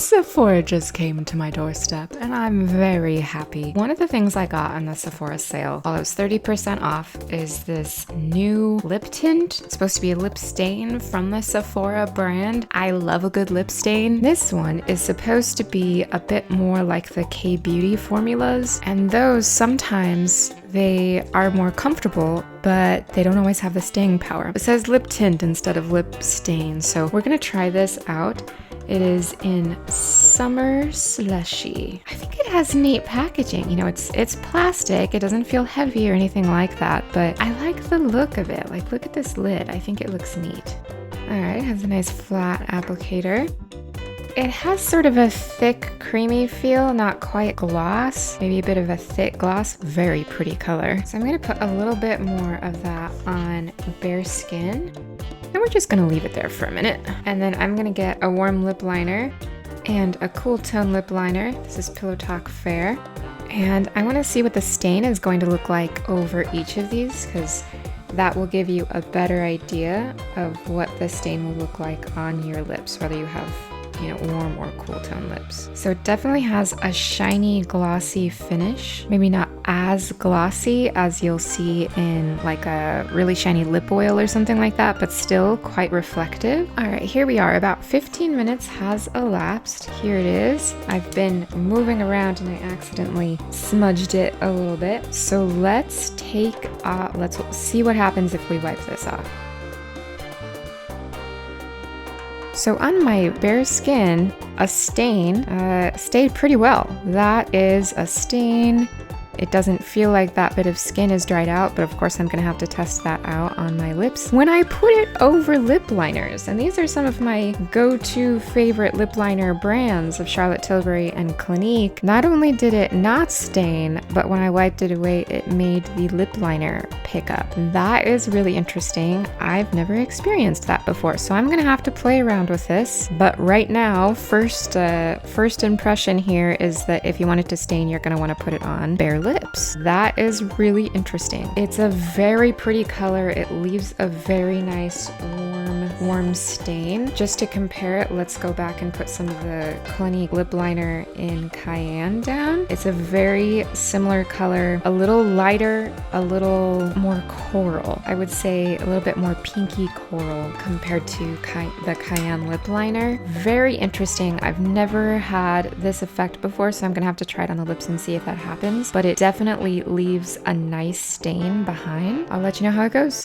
Sephora just came to my doorstep and I'm very happy. One of the things I got on the Sephora sale, while it was 30% off, is this new lip tint. It's supposed to be a lip stain from the Sephora brand. I love a good lip stain. This one is supposed to be a bit more like the K-Beauty formulas, and those sometimes they are more comfortable, but they don't always have the staying power. It says lip tint instead of lip stain, so we're gonna try this out. It is in Summer Slushy. I think it has neat packaging. You know, it's plastic. It doesn't feel heavy or anything like that, but I like the look of it. Like, look at this lid. I think it looks neat. All right, it has a nice flat applicator. It has sort of a thick, creamy feel, not quite gloss, maybe a bit of a thick gloss. Very pretty color. So I'm gonna put a little bit more of that on bare skin. And we're just gonna leave it there for a minute. And then I'm gonna get a warm lip liner and a cool tone lip liner. This is Pillow Talk Fair. And I wanna see what the stain is going to look like over each of these, because that will give you a better idea of what the stain will look like on your lips, whether you have, you know, warm or cool tone lips. So it definitely has a shiny, glossy finish. Maybe not as glossy as you'll see in like a really shiny lip oil or something like that, but still quite reflective. All right, here we are. About 15 minutes has elapsed. Here it is. I've been moving around and I accidentally smudged it a little bit. So let's see what happens if we wipe this off. So on my bare skin, a stain stayed pretty well. That is a stain. It doesn't feel like that bit of skin is dried out, but of course I'm gonna have to test that out on my lips when I put it over lip liners. And these are some of my go-to favorite lip liner brands of Charlotte Tilbury and Clinique. Not only did it not stain, but when I wiped it away, it made the lip liner pick up. That is really interesting. I've never experienced that before, so I'm gonna have to play around with this. But right now, first impression here is that if you want it to stain, you're gonna wanna put it on bare lips. That is really interesting. It's a very pretty color. It leaves a very nice warm stain. Just to compare it, let's go back and put some of the Clinique lip liner in Cayenne down. It's a very similar color, a little lighter, a little more coral. I would say a little bit more pinky coral compared to the Cayenne lip liner. Very interesting. I've never had this effect before, so I'm gonna have to try it on the lips and see if that happens, but it definitely leaves a nice stain behind. I'll let you know how it goes.